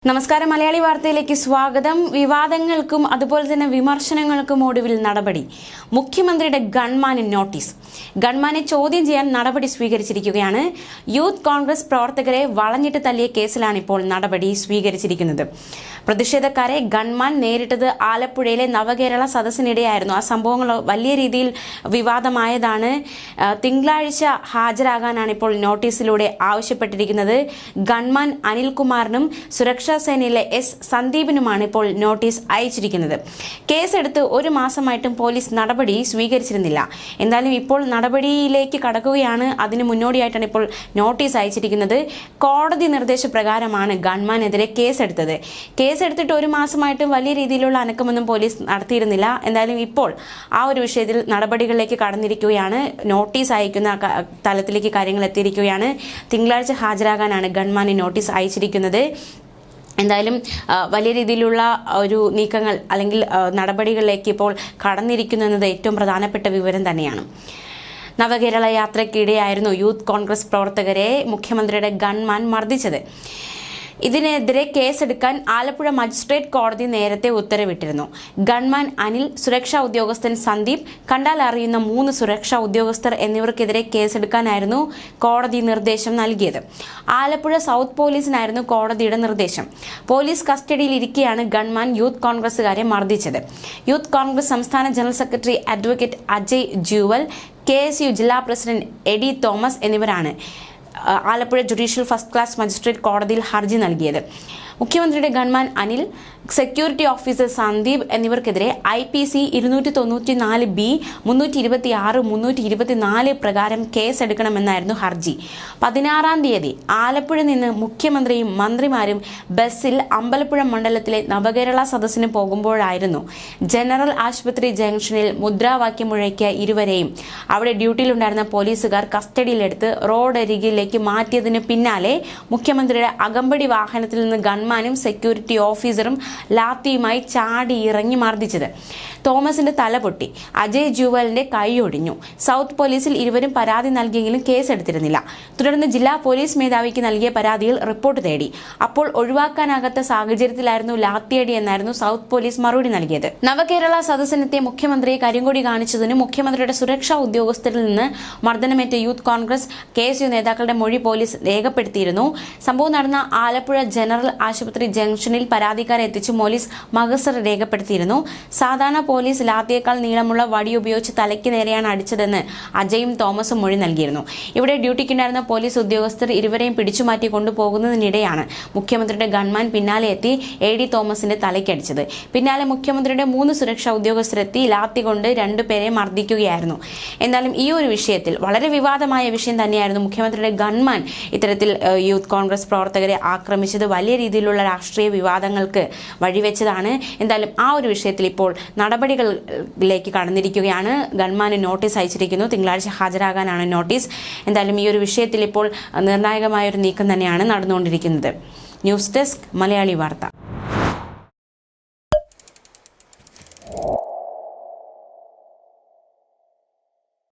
നമസ്കാരം മലയാളി വാർത്തയിലേക്ക് സ്വാഗതം. വിവാദങ്ങൾക്കും അതുപോലെ തന്നെ വിമർശനങ്ങൾക്കും ഒടുവിൽ നടപടി. മുഖ്യമന്ത്രിയുടെ ഗൺമാന് നോട്ടീസ്. ഗൺമാനെ ചോദ്യം ചെയ്യാൻ നടപടി സ്വീകരിച്ചിരിക്കുകയാണ്. യൂത്ത് കോൺഗ്രസ് പ്രവർത്തകരെ വളഞ്ഞിട്ട് തല്ലിയ കേസിലാണ് ഇപ്പോൾ നടപടി സ്വീകരിച്ചിരിക്കുന്നത്. പ്രതിഷേധക്കാരെ ഗൺമാൻ നേരിട്ടത് ആലപ്പുഴയിലെ നവകേരള സദസ്സിനിടെയായിരുന്നു. ആ സംഭവങ്ങൾ വലിയ രീതിയിൽ വിവാദമായതാണ്. തിങ്കളാഴ്ച ഹാജരാകാനാണ് ഇപ്പോൾ നോട്ടീസിലൂടെ ആവശ്യപ്പെട്ടിരിക്കുന്നത്. ഗൺമാൻ അനിൽകുമാറിനും സുരക്ഷാ സേനയിലെ എസ് സന്ദീപിനുമാണ് ഇപ്പോൾ നോട്ടീസ് അയച്ചിരിക്കുന്നത്. കേസെടുത്ത് ഒരു മാസമായിട്ടും പോലീസ് നടപടി സ്വീകരിച്ചിരുന്നില്ല. എന്തായാലും ഇപ്പോൾ നടപടിയിലേക്ക് കടക്കുകയാണ്. അതിന് മുന്നോടിയായിട്ടാണ് ഇപ്പോൾ നോട്ടീസ് അയച്ചിരിക്കുന്നത്. കോടതി നിർദ്ദേശപ്രകാരമാണ് ഗൺമാനെതിരെ കേസെടുത്തത്. കേസെടുത്തിട്ട് ഒരു മാസമായിട്ടും വലിയ രീതിയിലുള്ള അനക്കമൊന്നും പോലീസ് നടത്തിയിരുന്നില്ല. എന്തായാലും ഇപ്പോൾ ആ ഒരു വിഷയത്തിൽ നടപടികളിലേക്ക് കടന്നിരിക്കുകയാണ്. നോട്ടീസ് അയക്കുന്ന തലത്തിലേക്ക് കാര്യങ്ങൾ എത്തിയിരിക്കുകയാണ്. തിങ്കളാഴ്ച ഹാജരാകാനാണ് ഗൺമാന് നോട്ടീസ് അയച്ചിരിക്കുന്നത്. എന്തായാലും വലിയ രീതിയിലുള്ള ഒരു നീക്കങ്ങൾ അല്ലെങ്കിൽ നടപടികളിലേക്ക് ഇപ്പോൾ കടന്നിരിക്കുന്നു എന്നത് ഏറ്റവും പ്രധാനപ്പെട്ട വിവരം തന്നെയാണ്. നവകേരള യാത്രയ്ക്കിടെയായിരുന്നു യൂത്ത് കോൺഗ്രസ് പ്രവർത്തകരെ മുഖ്യമന്ത്രിയുടെ ഗൺമാൻ മർദ്ദിച്ചത്. ഇതിനെതിരെ കേസെടുക്കാൻ ആലപ്പുഴ മജിസ്ട്രേറ്റ് കോടതി നേരത്തെ ഉത്തരവിട്ടിരുന്നു. ഗൺമാൻ അനിൽ, സുരക്ഷാ ഉദ്യോഗസ്ഥൻ സന്ദീപ്, കണ്ടാൽ അറിയുന്ന 3 സുരക്ഷാ ഉദ്യോഗസ്ഥർ എന്നിവർക്കെതിരെ കേസെടുക്കാനായിരുന്നു കോടതി നിർദ്ദേശം നൽകിയത്. ആലപ്പുഴ സൗത്ത് പോലീസിനായിരുന്നു കോടതിയുടെ നിർദ്ദേശം. പോലീസ് കസ്റ്റഡിയിലിരിക്കെയാണ് ഗൺമാൻ യൂത്ത് കോൺഗ്രസുകാരെ മർദ്ദിച്ചത്. യൂത്ത് കോൺഗ്രസ് സംസ്ഥാന general secretary advocate Ajay Juwal, KSU ജില്ലാ പ്രസിഡന്റ് എഡി തോമസ് എന്നിവരാണ് Alappuzha judicial first class magistrate കോടതിയിൽ ഹർജി നൽകിയത്. മുഖ്യമന്ത്രിയുടെ gunman Anil, security officer Sandeep എന്നിവർക്കെതിരെ IPC 294B, 326, 324 പ്രകാരം കേസെടുക്കണമെന്നായിരുന്നു ഹർജി. 16-ാം തീയതി ആലപ്പുഴ നിന്ന് മുഖ്യമന്ത്രിയും മന്ത്രിമാരും ബസ്സിൽ അമ്പലപ്പുഴ മണ്ഡലത്തിലെ നവകേരള സദസ്സിന് പോകുമ്പോഴായിരുന്നു ജനറൽ ആശുപത്രി ജംഗ്ഷനിൽ മുദ്രാവാക്യം മുഴക്കിയ ഇരുവരെയും അവിടെ ഡ്യൂട്ടിയിലുണ്ടായിരുന്ന പോലീസുകാർ കസ്റ്റഡിയിലെടുത്ത് റോഡരികിലേക്ക് മാറ്റിയതിന് പിന്നാലെ മുഖ്യമന്ത്രിയുടെ അകമ്പടി വാഹനത്തിൽ നിന്ന് ഗൺമാനും സെക്യൂരിറ്റി ഓഫീസറും ലാത്തിയുമായി ചാടി ഇറങ്ങി മർദ്ദിച്ചത്. തോമസിന്റെ തല പൊട്ടി, അജയ് ജൂവലിന്റെ കൈ ഒടിഞ്ഞു. സൗത്ത് പോലീസിൽ ഇരുവരും പരാതി നൽകിയെങ്കിലും കേസെടുത്തിരുന്നില്ല. തുടർന്ന് ജില്ലാ പോലീസ് മേധാവിക്ക് നൽകിയ പരാതിയിൽ റിപ്പോർട്ട് തേടി. അപ്പോൾ ഒഴിവാക്കാനാകാത്ത സാഹചര്യത്തിലായിരുന്നു ലാത്തിയടി എന്നായിരുന്നു സൗത്ത് പോലീസ് മറുപടി നൽകിയത്. നവകേരള സദസ്സിനെത്തിയ മുഖ്യമന്ത്രിയെ കരിങ്കൊടി കാണിച്ചതിന് മുഖ്യമന്ത്രിയുടെ സുരക്ഷാ ഉദ്യോഗസ്ഥരിൽ നിന്ന് മർദ്ദനമേറ്റ യൂത്ത് കോൺഗ്രസ് KSU നേതാക്കളുടെ മൊഴി പോലീസ് രേഖപ്പെടുത്തിയിരുന്നു. സംഭവം നടന്ന ആലപ്പുഴ ജനറൽ ആശുപത്രി ജംഗ്ഷനിൽ പരാതിക്കാരെ എത്തിച്ച് പോലീസ് മഹസർ രേഖപ്പെടുത്തിയിരുന്നു. സാധാരണ പോലീസ് ലാത്തിയേക്കാൾ നീളമുള്ള വടി ഉപയോഗിച്ച് തലയ്ക്ക് നേരെയാണ് അടിച്ചതെന്ന് അജയും തോമസും മൊഴി നൽകിയിരുന്നു. ഇവിടെ ഡ്യൂട്ടിക്കുണ്ടായിരുന്ന പോലീസ് ഉദ്യോഗസ്ഥർ ഇരുവരെയും പിടിച്ചുമാറ്റി കൊണ്ടുപോകുന്നതിനിടെയാണ് മുഖ്യമന്ത്രിയുടെ ഗൺമാൻ പിന്നാലെ എത്തി AD തോമസിന്റെ തലയ്ക്കടിച്ചത്. പിന്നാലെ മുഖ്യമന്ത്രിയുടെ 3 സുരക്ഷാ ഉദ്യോഗസ്ഥരെത്തി ലാത്തി കൊണ്ട് 2 പേരെ മർദ്ദിക്കുകയായിരുന്നു. എന്നാലും ഈ ഒരു വിഷയത്തിൽ വളരെ വിവാദമായ വിഷയം തന്നെയായിരുന്നു. മുഖ്യമന്ത്രിയുടെ ഗൺമാൻ ഇത്തരത്തിൽ യൂത്ത് കോൺഗ്രസ് പ്രവർത്തകരെ ആക്രമിച്ചത് വലിയ രീതിയിലുള്ള രാഷ്ട്രീയ വിവാദങ്ങൾക്ക് വഴിവെച്ചതാണ്. എന്തായാലും ആ ഒരു വിഷയത്തിൽ ഇപ്പോൾ നടപടികളിലേക്ക് കടന്നിരിക്കുകയാണ്. ഗൺമാന് നോട്ടീസ് അയച്ചിരിക്കുന്നു. തിങ്കളാഴ്ച ഹാജരാകാനാണ് നോട്ടീസ്. എന്തായാലും ഈ ഒരു വിഷയത്തിൽ ഇപ്പോൾ നിർണായകമായ ഒരു നീക്കം തന്നെയാണ് നടന്നുകൊണ്ടിരിക്കുന്നത്. ന്യൂസ് ഡെസ്ക് മലയാളി വാർത്ത.